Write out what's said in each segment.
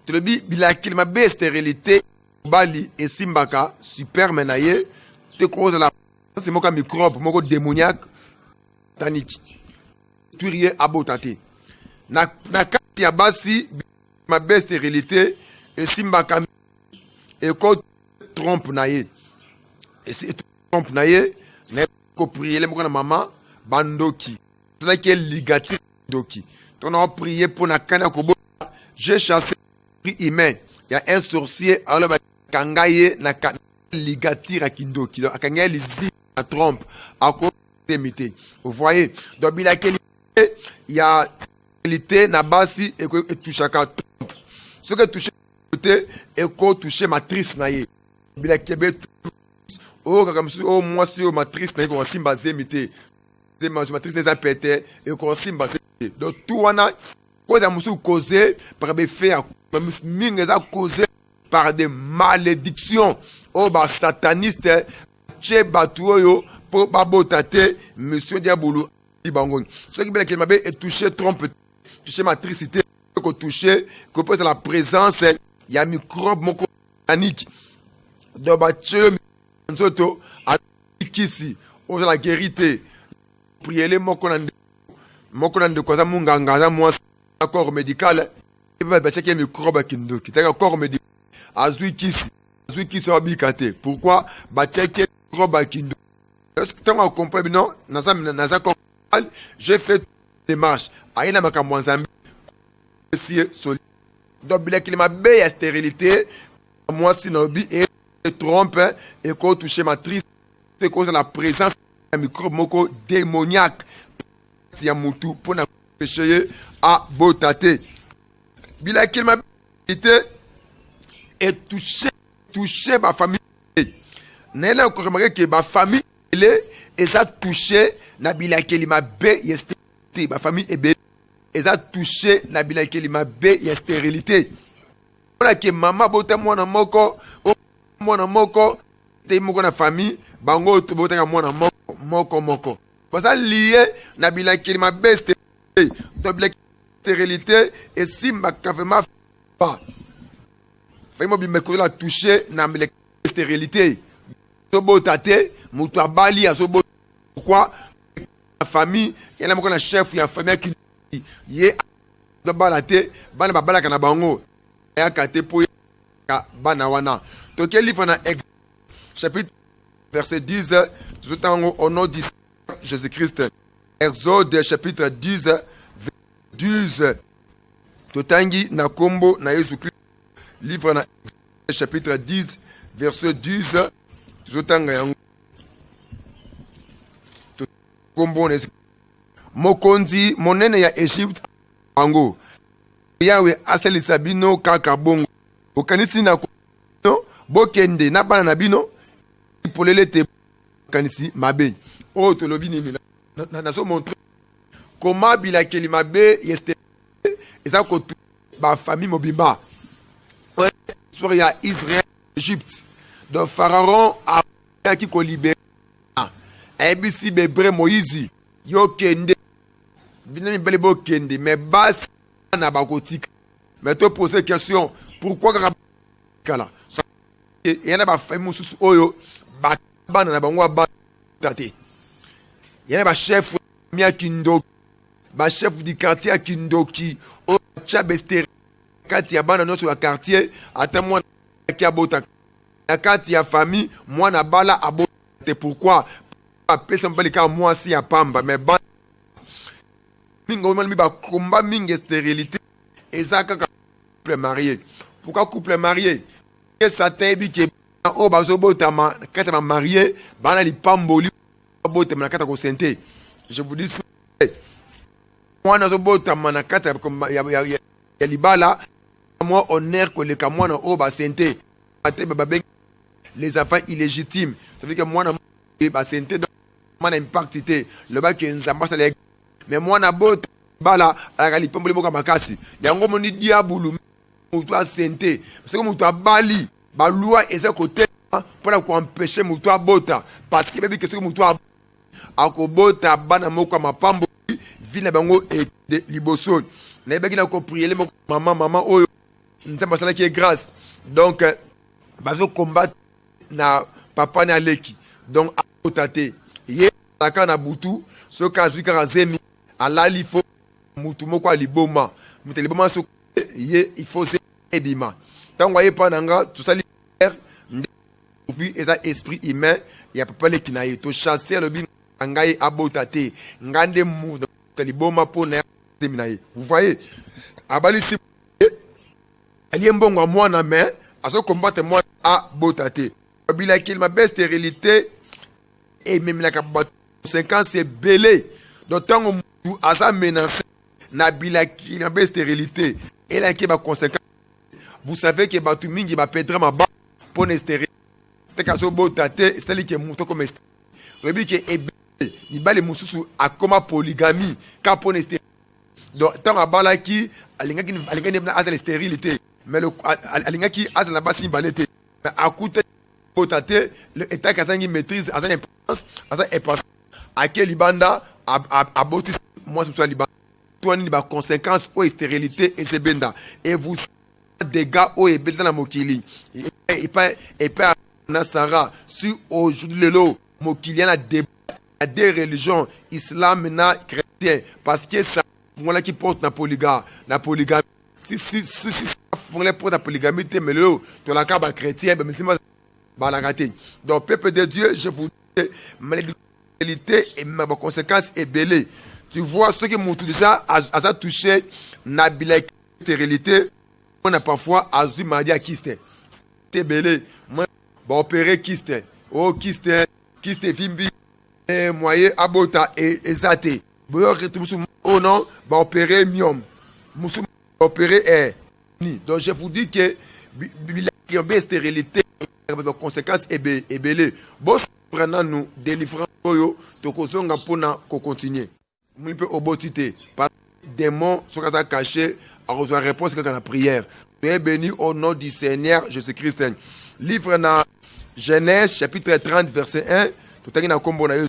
Telobi bilakili mabe stérilité bali et simbaka super menaye te cause la c'est moka microbe moko démoniaque taniki turie abotate na kati ya basi mabe stérilité et simbaka et ko trompe naye et si trompe naye na ko prier le moko na maman bandoki c'est là qui est ligature doki on a prié pour na kana ko j'ai chassé humain. Il y a un sorcier, alors kangaye na ligatira kindoki. Donc kangaye lisi na trompe à cause de l'imité. Vous voyez? Donc il y a qualité na basi et que touche à trompe. Ce que touche côté et que touche matrice na ye. Bila kebe oh comme si oh moi si matrice na ko simba zemité. C'est matrice des apété et ko simba. Donc tout wana cause musu causé par des faits mingi causé par des malédictions oh ba sataniste che batuoyo pour babotate monsieur diabolo ibangoni ce qui bien qu'il m'avait touché trompe touché matricité que touché que peut la présence il y a microbe moko panique de batche nzoto a kisi on la guérité prier les moko na de quoi ça munganga za moi corps médical il va checker microbe kindoki t'as corps médical azui kisi obikate pourquoi ba checker microbe kindoki est-ce que tu as compris non naza corps j'ai fait démarche aina makambo nzambe si solide donc bila qu'il m'a bé stérilité moi sinobi et trompe et ko toucher matrice c'est cause la présence d'un microbe moko démoniaque si ya mutu pour na péché à botate bila qu'il m'a été et touché ma famille nela ko remarquer que ma famille elle est a touché na bila qu'il m'a bé stérilité ma famille est bé et a touché na bila qu'il m'a bé stérilité voilà que maman bote mwana moko te moko na famille bango to bote ka mwana moko parce que lié na bila qu'il m'a bé stérilité stérilité et si ma vraiment pas fais-moi bien me la toucher na stérilité to botate mutu abali aso bo pourquoi la famille il y a mon chef il y a famille qui yé de balate bana babala kana bango ya kate pour bana wana to quel livre na chapitre verset 10 tout temps au nom de Jésus-Christ Exode chapitre 10 12 totangi na kombo na Jésus Christ livre na chapitre 10 verset 10 totanga yango kombo na mokonzi monene ya Egypte ango yawe asalisa bino kaka bongo okanisi na no bokende na bana na bino polele te kanisi mabe o to lobini na so montre comment bila kelima be yeste eza ko ba famille mobimba sur ya Israël Égypte donc pharaon a qui ko libérer abisi bebre Moïse yo kende binani bele bo kende mais bas na bakotika mais to poser question pourquoi kala et y en a ba famille mususu oyo ba bana na bango ba tate y en a ba chef mia kindo ba chef du quartier à Kindoki au Chabester kati ya bana noso ya quartier ata mwana ki abota ya kati ya famille mwana bala abota pourquoi apesa mbali ka moi si ya pamba mais ba mingo mali ba komba mingi stérilité ezaka couple marié pourquoi couple marié que Satan bi ke o bazo botama kata ma marié bana li pamboli botama kata ko sente je vous dis mwana zo botama na kata ya libala moi honneur que le kamwana o ba sente ate ba les enfants illégitimes ça veut dire que mwana ba sente mwana impactité le ba ke nzamba ça les mais mwana bot bala akali pamboli moka makasi yango moni diabulu mutu a sente parce que mutu abali ba loi eza côté pour la empêcher mutu abota parce que bebi que ce mutu akobota bana moko mapambo vina bango et de liboso na beki na ko prier le maman oyo nzambe asala qui est grâce donc bazo combattre na papa na leki donc akotate ye aka na butu so ka zwi ka zemi alali fo mutu moko aliboma mutu liboma so ye il faut se ebima tango ye pa nanga tout ça vu eza esprit humain ya papa leki na ye to chasser le bi ngai abotate ngande mu liboma po na zemi na ye vous voyez abali si ali mbongo mwana mais aso combattre moi a botate bila qu'il ma belle stérilité et même la conséquence c'est belé donc tant on asa menacé na bila qu'il ma belle stérilité et là qui va conséquence vous savez que batu mingi ba perdre ma ba pour ne stérilité te kaso botate c'est lui qui monte comme rebi que ni bale mususu a comme polygamie ka pour ne stérilité donc tant abala qui alinga na azale stérilité mais le alingaki azala basi balete mais à coûte potate le état kazangi maîtrise azana importance à quel libanda à botu moi c'est libanda toi ni ba conséquence ou stérilité et c'est benda et vous dégâts au et benda na mokili et pas na sara si aujourd'hui le lo mokili na des religions islam na chrétien parce que ça voilà qui porte na polygamie si font les pour la polygamie mais le to la caba chrétien mais c'est pas la raté donc peuple de Dieu je vous dis malheureusement et ma conséquence est belée tu vois ce qui m'ont déjà a touché na réalité on a parfois azu madia kiste c'est belé moi ba opérer kiste oh kiste vimbi et moyen abota et ezate oh non ba opérer miom musu opérer est donc je vous dis que la stérilité la conséquence est belée bon prenant nous délivrant oyo to kozonga pona ko continuer on peut obotité par démon sont cachés à recevoir réponse dans la prière tu es béni au nom du Seigneur Jésus-Christ livre na Genèse chapitre 30 verset 1 tout à na kombo na yo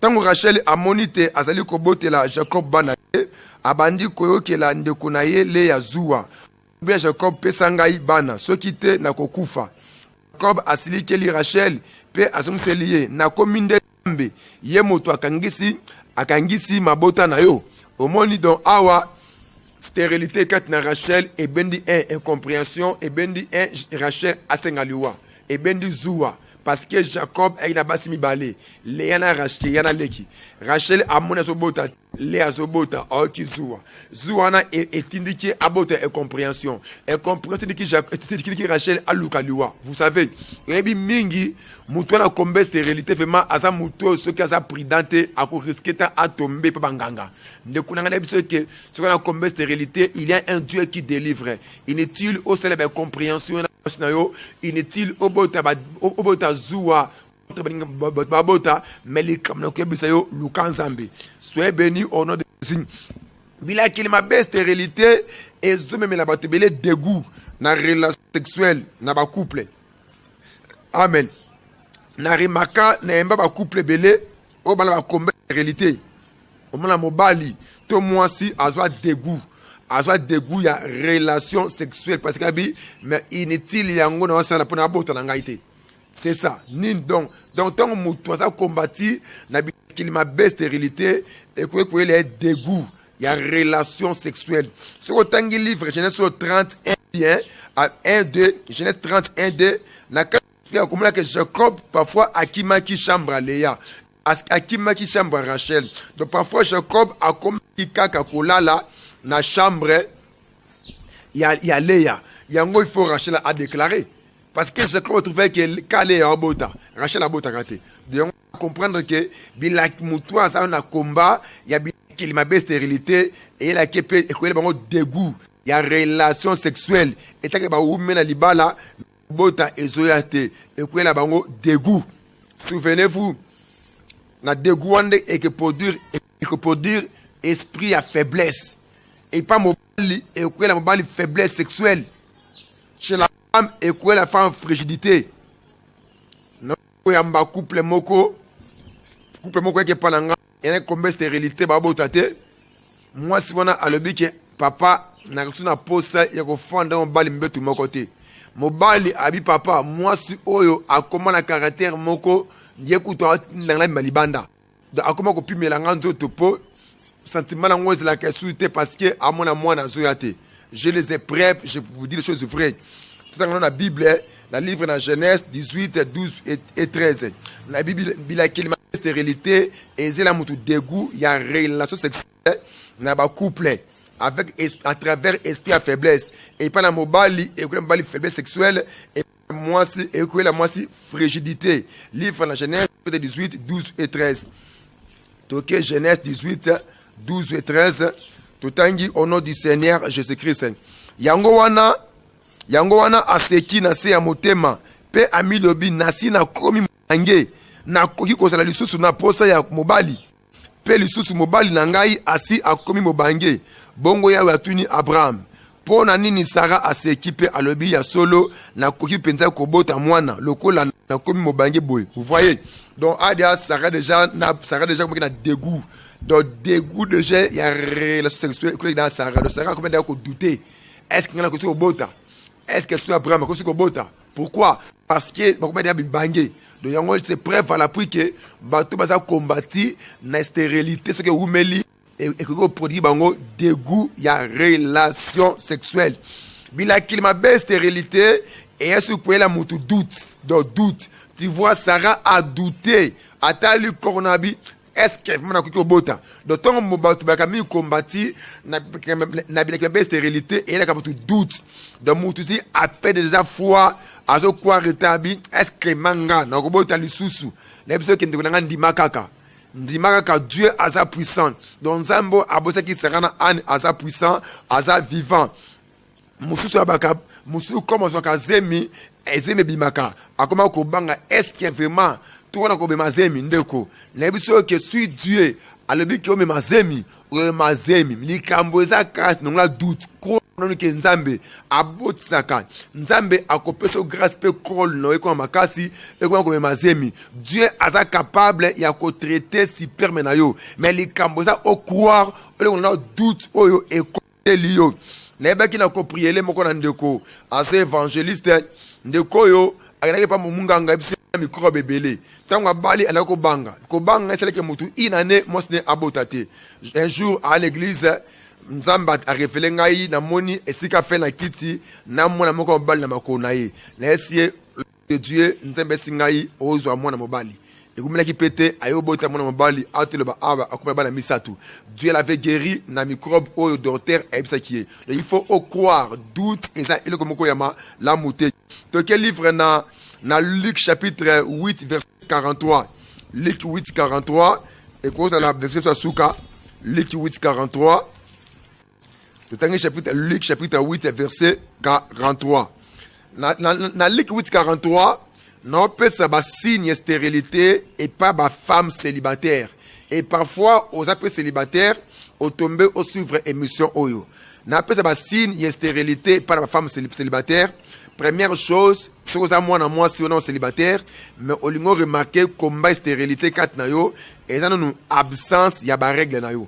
tango Rachel amonite azali kobotela Jacob bana abandi koyokela ndeko na ye le ya zuwa bien Jacob pesangai bana soki te na kokufa Jacob asilikeli Rachel pe azomteliye na kominde mbe ye moto akangisi mabota na yo omoni don awa stérilité kat na Rachel et bendi incompréhension et bendi Rachel asengaliwa et bendi zuwa parce que Jacob a basi mibale Léana Rachel yana leki Rachel amona sobota Léa sobota okizuwa zuwana est indiqué abota et compréhension qui Rachel alukaliwa vous savez rebi mingi muto na kombe stérilité vraiment asa muto ce qui a prudente a ko risquer ta à tomber pa banganga de kunanga na biso que ce qu'on a kombe stérilité il y a un Dieu qui délivre inutile au célèbre compréhension inutile au bota zuwa babota mais les comme na kebisayo lukanzambe soyez béni au nom de Jésus bila qu'il ma belle stérilité et zo même la batebele dégoût na relation sexuelle na ba couple amen na rimaka na emba ba couple belé o bala ba combat stérilité o mona mobali to moi si azwa dégoût ya relation sexuelle parce que bi mais inutile yango na sala pona bota na ngaité c'est ça nin donc tant mutu ça combattu na qu'il ma belle stérilité et que les dégoût ya relation sexuelle c'est autant que livre Genèse 31 bien à 1-2 Genèse 31-2 na comme que Jacob parfois akima qui chambre Léa akima qui chambre Rachel donc parfois Jacob a comme qui kaka kolala na chambre il y a Léa yango il faut Rachel a déclaré parce que Jacob trouvait que Calé a bota Rachel a bota raté donc comprendre que bilak mutua ça na combat il y a qu'il m'a belle stérilité et la kepe et que le dégoût il y a relation sexuelle et ta que ba umena libala bota ezoyate et que la bango dégoût souvenez-vous na dégoût et que produire esprit à faiblesse et pas mobali et que la mobali faiblesse sexuelle chez la femme et que la femme frigidité non yamba couple moko qui pas et un combat stérilité babotate moi si on a alobi que papa na kusuna posa ya kofanda mobali mbetu moko te. Mobali abi papa mwasi oyo akoma na caractère moko ye kuto na malibanda. Donc akoma ko pimela nganzo topo sentiment nango de la question parce que à mon mwana zoyate. Je les ai prêts, je vous dis les choses vraies. Tout dans la Bible, la livre dans Genèse 18, 12 et 13. La Bible, la stérilité et c'est la moutou dégoût, il y a relation sexuelle, n'a pas couple avec à travers esprit à faiblesse et pas la mobali et la mobali faiblesse sexuelle et moi si et la moi si frigidité. Livre dans Genèse 18, 12 et 13. Donc Genèse 18, 12 et 13. Tout au nom du Seigneur Jésus-Christ. Yango wana aseki na se ya motema pe amilobi nasi na komi mange na koki kozala lisusu na posa ya mobali pe lisusu mobali na ngai asi akomi mobange bongo ya atuni Abraham pona nini Sara aseki pe alobi ya solo na koki penza kobota mwana lokola na komi mobange boy. Vous voyez, donc adia Sara déjà comme na dégoût. Donc dégoût déjà il y a relation sexuelle dans Sara. Donc Sara comment d'ailleurs douter est-ce qu'il y a quelque chose au bota. Est-ce que c'est Abraham qui est bota? Pourquoi? Parce que comment dire bangé. Donc yango c'est prêt à la prix que bato baza combattre na stérilité ce que umeli et que produit bango dégoût il y a relation sexuelle. Bila kilima be stérilité et est-ce que la mutu doute. Donc doute. Tu vois Sarah a douté à tali coronabi. Est-ce que vraiment na bota? Donc tant que baka mi combati na bila stérilité et la kabutu doute. Donc mutuzi appelle déjà foi azo kwa retabi est-ce que manga na kobota lisusu na biso ke ndikona ndima kaka Dieu asa puissant donc Zambo abosa ki serana an asa puissant asa vivant mususu abaka mususu comme so kazemi ezeme bimaka akoma ko banga est-ce que vraiment tout on a ko mazemi ndeko na biso ke suis Dieu alobi ke o mazemi o mazemi likambo eza carte non la doute ko non ke nzambe abotsaka nzambe akopeso grâce pe kol no eko makasi eko ko mazemi Dieu asa capable ya ko traiter super menayo mais likambo eza au croire on a doute oyo eko liyo nebe ki na ko prier moko na ndeko as évangéliste ndeko yo akanaki pa munganga bisi micro bebele tango bali anako banga ko banga c'est que mutu inane mosne abotate un jour à l'église nzamba a révélé ngai na moni esika fe na kiti na mona moko bali na makona ye na esie de Dieu nzembe singai ozo mona mobali et comme la qui pétait ayo bota mona mobali atelo ba aba akoma bana misatu Dieu l'avait guéri na microbe au docteur ebsakie il faut au croire doute et ça il comme ko yama la mouté donc quel livre na Luc chapitre 8 verset 43 Luc 8 43 et cause dans la version Souka Luc 8 43 Luc chapitre 8 verset 43 na Luc 8 43 non peut ça ba signe stérilité et pas ba femme célibataire et parfois aux appels célibataires au tomber au suivre émission oyo na peut ça ba signe stérilité pas ba femme célibataire. Première chose, c'est que moi si on est célibataire, mais on a remarqué combat stérilité kat na yo et ça nous absence y a ba règle na yo.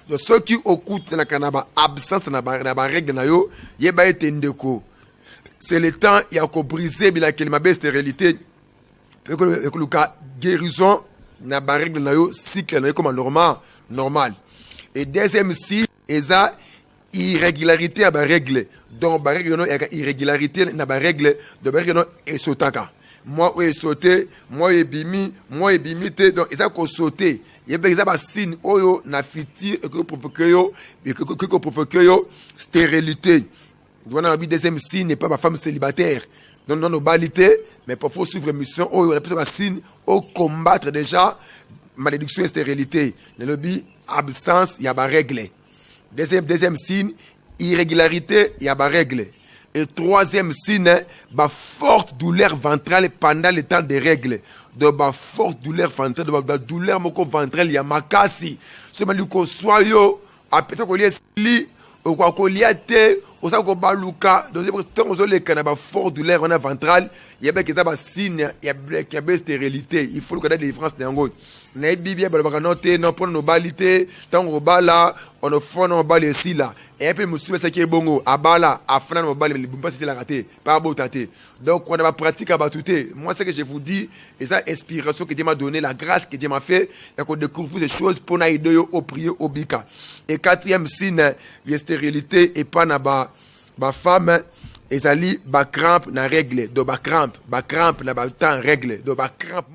Donc ceux qui écoutent na kanaba absence na ba règle na yo, y ba etendeko. C'est le temps y a ko briser bila kelma be stérilité. Que le cas guérison na ba règle na yo cycle na yo comme normal. Et deuxième signe, eza irrégularité à ba règle donc ba règle non irrégularité na ba règle de ba règle non esotaka moi ou sauter moi ebimi te donc ça ko sauter il y a ba signe oyo na fiti et que provoque yo stérilité doit na bi deuxième signe n'est pas ma femme célibataire non nobalité mais pour faut suivre mission oyo on appelle ça signe au combattre déjà malédiction et stérilité le lobby absence il y a ba règle. Deuxième signe, irrégularité, il y a des règles. Et troisième signe, bah forte douleur ventrale pendant le temps des règles. De bah forte douleur ventrale, de bah douleur moko ventrale, il y a makasi. Ce que soit yo, peut-être qu'on y est li, ou quoi qu'on y a te, oza ko baluka donc tant ozo le canaba fort douleur on a ventral il y a que ça ba signe il y a stérilité il faut que la différence de ngo na bibia ba ba noter non pour nos balité tant on bala on fond on bala ici là et puis musuba ça qui est bongo abala afana no bala pas c'est la raté pas botate donc on va pratiquer à batouté moi ce que je vous dis et ça inspiration que Dieu m'a donné la grâce que Dieu m'a fait et qu'on découvre ces choses pour na aider au prier au bika et quatrième signe il y a stérilité et pas na ba femme ezali ba crampe na règle do ba crampe na ba temps règle do ba crampe